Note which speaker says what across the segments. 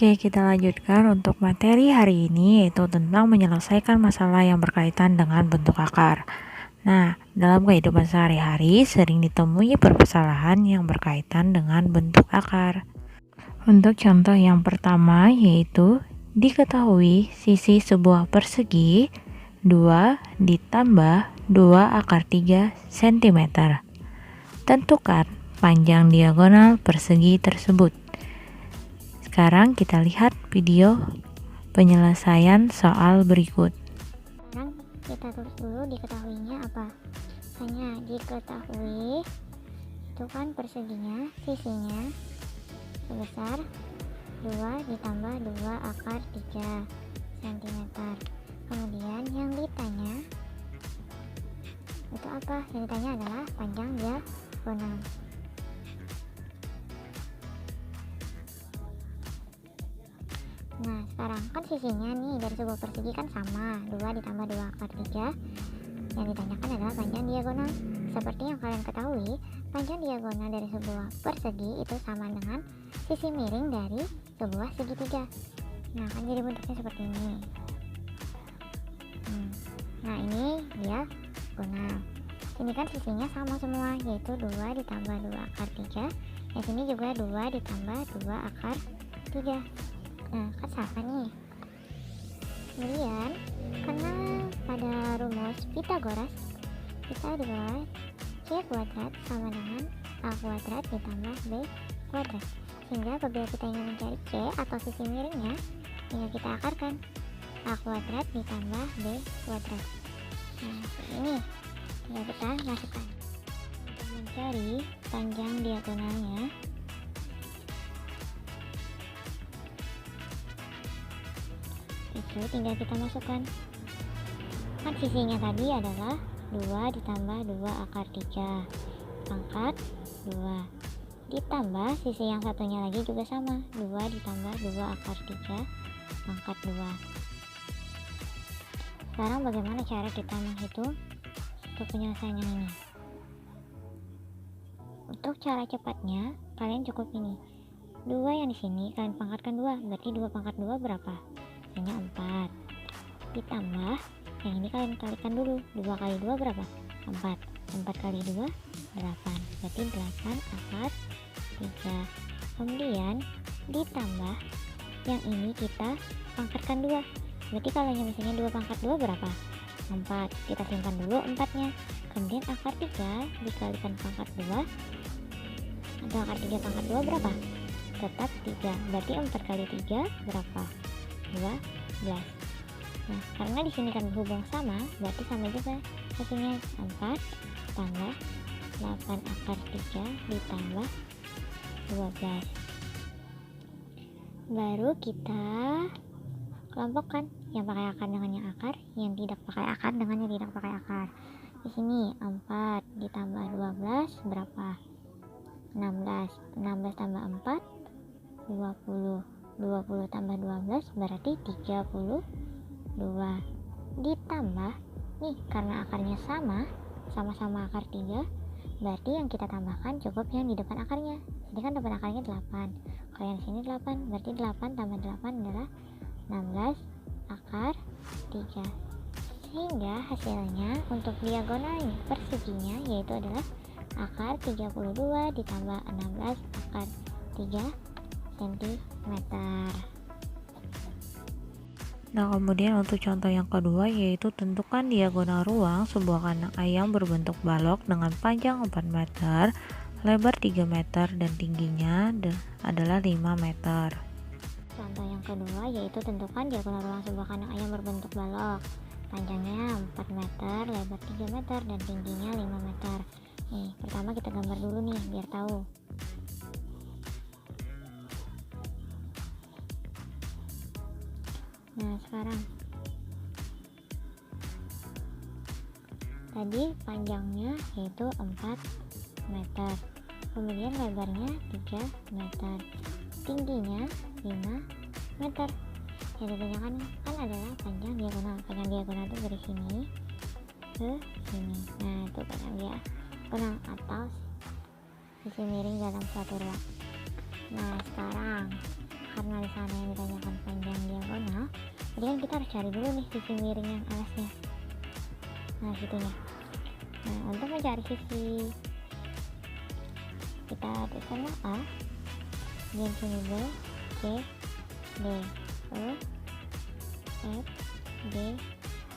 Speaker 1: Oke, kita lanjutkan untuk materi hari ini, yaitu tentang menyelesaikan masalah yang berkaitan dengan bentuk akar. Nah, dalam kehidupan sehari-hari sering ditemui permasalahan yang berkaitan dengan bentuk akar. Untuk contoh yang pertama yaitu diketahui sisi sebuah persegi 2 ditambah 2 akar 3 cm. Tentukan panjang diagonal persegi tersebut. Sekarang kita lihat video penyelesaian soal berikut.
Speaker 2: Sekarang kita tulis dulu diketahuinya apa. Hanya diketahui itu kan perseginya, sisinya sebesar 2 ditambah 2 akar 3 cm. Kemudian yang ditanya itu apa? Yang ditanya adalah panjang diagonal. Nah, sekarang kan sisinya nih dari sebuah persegi kan sama, 2 ditambah 2 akar 3. Yang ditanyakan adalah panjang diagonal. Seperti yang kalian ketahui, panjang diagonal dari sebuah persegi itu sama dengan sisi miring dari sebuah segitiga. Nah, kan jadi bentuknya seperti ini. Nah, ini diagonal. Ini kan sisinya sama semua, yaitu 2 ditambah 2 akar 3. Yang sini juga 2 ditambah 2 akar 3. Nah, kan sama nih. Kemudian, karena pada rumus Pythagoras kita dibuat C kuadrat sama dengan A kuadrat ditambah B kuadrat. Sehingga apabila kita ingin mencari C atau sisi miringnya, tinggal kita akarkan A kuadrat ditambah B kuadrat. Nah, seperti ini. Tinggal kita masukkan. Untuk mencari panjang diagonalnya, itu tinggal kita masukkan. Kan sisinya tadi adalah 2 ditambah 2 akar 3 pangkat 2 ditambah sisi yang satunya lagi juga sama, 2 ditambah 2 akar 3 pangkat 2. Sekarang bagaimana cara kita menghitung untuk penyelesaian ini? Untuk cara cepatnya kalian cukup ini, 2 yang di sini kalian pangkatkan 2, berarti 2 pangkat 2 berapa? Hanya 4. Ditambah yang ini kalian kalikan dulu, 2 kali 2 berapa? 4. 4 kali 2 8, berarti 8 akar 3. Kemudian ditambah yang ini kita pangkatkan 2, berarti kalau yang misalnya 2 pangkat 2 berapa? 4. Kita simpan dulu 4 nya. Kemudian akar 3 dikalikan pangkat 2, atau akar 3 pangkat 2 berapa? Tetap 3, berarti 4 kali 3 berapa? 12. Nah, karena di sini kan berhubung sama, berarti sama juga hasilnya, 4 tambah 8 akar 3 ditambah 12. Baru kita kelompokkan yang pakai akar dengan yang akar, yang tidak pakai akar dengan yang tidak pakai akar. Di sini 4 ditambah 12 berapa? 16. 16 tambah 4 20. 20 tambah 12 berarti 32. Ditambah nih, karena akarnya sama-sama akar 3, berarti yang kita tambahkan cukup yang di depan akarnya. Jadi kan depan akarnya 8. Kalau yang sini 8, berarti 8 tambah 8 adalah 16 akar 3. Sehingga hasilnya untuk diagonalnya perseginya yaitu adalah akar 32 ditambah 16 akar 3 cm.
Speaker 1: Nah, kemudian untuk contoh yang kedua yaitu tentukan diagonal ruang sebuah kandang ayam berbentuk balok dengan panjang 4 meter, lebar 3 meter, dan tingginya adalah 5 meter.
Speaker 2: Contoh yang kedua yaitu tentukan diagonal ruang sebuah kandang ayam berbentuk balok. Panjangnya 4 meter, lebar 3 meter, dan tingginya 5 meter. Nih, pertama kita gambar dulu nih biar tahu. Nah, sekarang tadi panjangnya yaitu 4 meter, kemudian lebarnya 3 meter, tingginya 5 meter. Yang ditanyakan kan adalah panjang diagonal. Panjang diagonal itu dari sini ke sini. Nah, itu panjang diagonal atau sisi miring dalam suatu ruang. Nah, sekarang karena di sana yang ditanyakan panjang diagonal, jadi kan kita harus cari dulu nih sisi miring yang alasnya. Nah, situnya. Nah, untuk mencari sisi, kita tuliskan A, di sini B, C, D, E, F, G, H.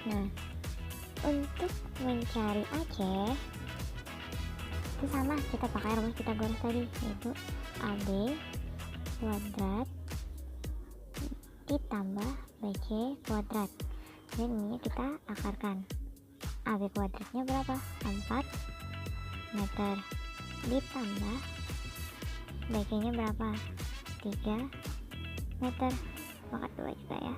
Speaker 2: Nah, untuk mencari AC itu sama, kita pakai rumus Pythagoras tadi, yaitu AB kuadrat ditambah BC kuadrat, dan ini kita akarkan. AB kuadratnya berapa? 4 meter ditambah BC nya berapa? 3 meter, pangkat 2 juga ya.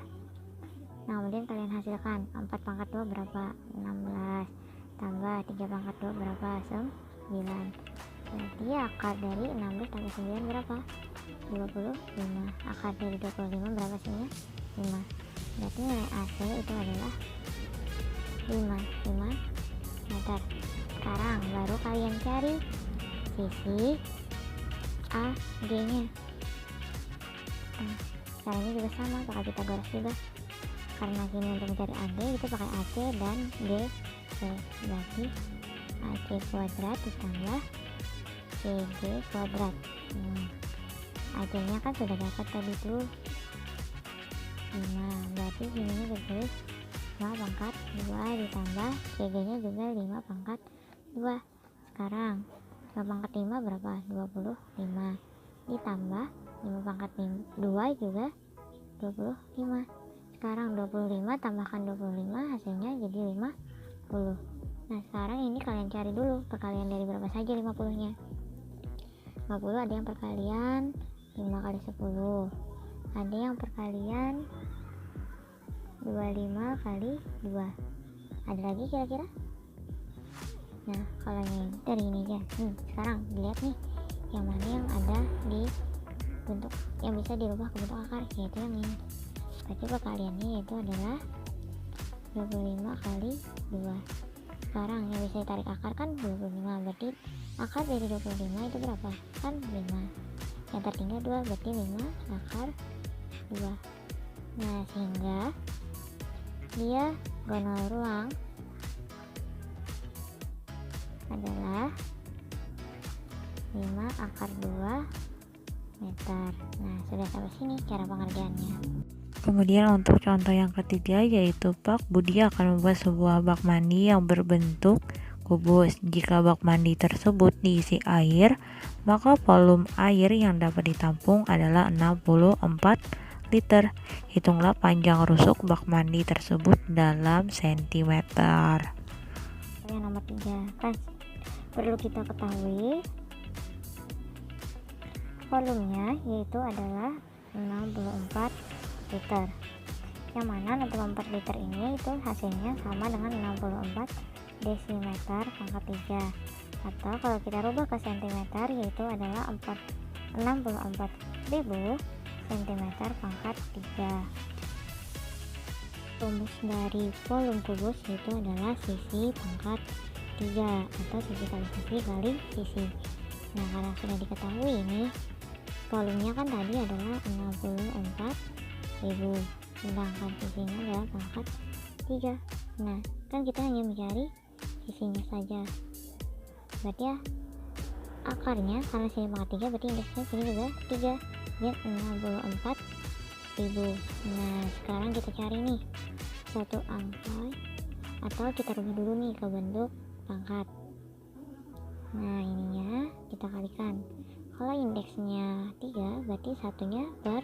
Speaker 2: Nah, kemudian kalian hasilkan 4 pangkat 2 berapa? 16 tambah 3 pangkat 2 berapa? 9. Berarti akar dari 16 tambah 9 berapa? 25. Akar dari 25 berapa sihnya? 5. Berarti nilai AC itu adalah 5 meter. Sekarang baru kalian cari sisi AG nya. Nah, caranya juga sama, pakai Pythagoras juga. Karena sini untuk mencari AG itu pakai AC dan DC, berarti AC kuadrat ditambah CG kuadrat. AC nya kan sudah dapat tadi tuh 5, berarti sini ditulis 5 pangkat 2 ditambah CG nya juga 5 pangkat 2. Sekarang 5 pangkat 5 berapa? 25 ditambah 5 pangkat 2 juga 25. Sekarang 25 tambahkan 25 hasilnya jadi 50. Nah, sekarang ini kalian cari dulu perkalian dari berapa saja 50 nya. 50 ada yang perkalian 5 kali 10, ada yang perkalian 25 kali 2, ada lagi kira-kira. Nah, kalau yang dari ini aja. Sekarang dilihat nih yang mana yang ada di bentuk yang bisa dirubah ke bentuk akar, yaitu yang ini. Berarti perkaliannya yaitu adalah 25 kali 2. Sekarang yang bisa ditarik akar kan 25, berarti akar dari 25 itu berapa? Kan 5. Yang tertinggal 2, berarti 5 akar 2. Nah, sehingga dia gonal ruang adalah 5 akar 2 meter. Nah, sudah sampai sini cara pengerjaannya.
Speaker 1: Kemudian untuk contoh yang ketiga yaitu Pak Budi akan membuat sebuah bak mandi yang berbentuk kubus. Jika bak mandi tersebut diisi air, maka volume air yang dapat ditampung adalah 64 liter. Hitunglah panjang rusuk bak mandi tersebut dalam sentimeter.
Speaker 2: Yang nomor 3 kan perlu kita ketahui volumenya yaitu adalah 64 liter, yang mana 64 liter ini itu hasilnya sama dengan 64 desimeter pangkat 3, atau kalau kita rubah ke sentimeter yaitu adalah 64.000 cm pangkat 3. Rumus dari volume kubus itu adalah sisi pangkat 3 atau sisi kali sisi kali sisi. Nah, karena sudah diketahui ini volumenya kan tadi adalah 64.000, sedangkan sisinya adalah pangkat 3. Nah, kan kita hanya mencari sisinya saja, berarti ya akarnya karena sini pangkat 3 berarti indeksnya sini juga 3, dia 64.000. Nah, sekarang kita cari nih satu angka, atau kita rubah dulu nih ke bentuk pangkat. Nah, ininya kita kalikan. Kalau indeksnya 3 berarti satunya per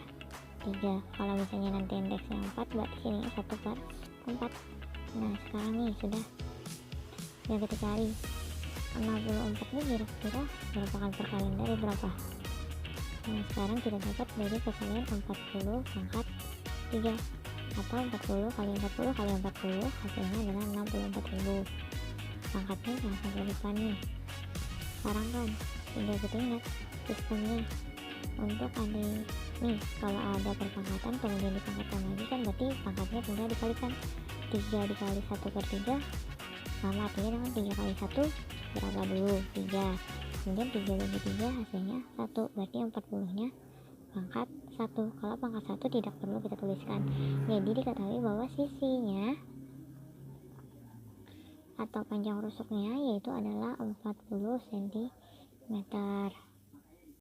Speaker 2: 3. Kalau misalnya nanti indeksnya 4 berarti sini 1 per 4. Nah, sekarang nih sudah kita cari 64 ini kira-kira merupakan perkalian dari berapa? Nah, sekarang kita dapat dari perkalian 40 pangkat 3, atau 40 kali 40 kali 40 hasilnya adalah 64.000. Pangkatnya jangan sampai lupa nih. Sekarang kan tinggal kita ingat sistemnya. Untuk ada nih, kalau ada perpangkatan kemudian dipangkatkan lagi kan berarti pangkatnya tinggal dikalikan. 3 dikali 1 per 3 sama, artinya dengan 3 kali 1 berapa dulu? 3. Kemudian 3 bagi 3 hasilnya 1, berarti 40 nya pangkat 1. Kalau pangkat 1 tidak perlu kita tuliskan. Jadi diketahui bahwa sisinya atau panjang rusuknya yaitu adalah 40 cm.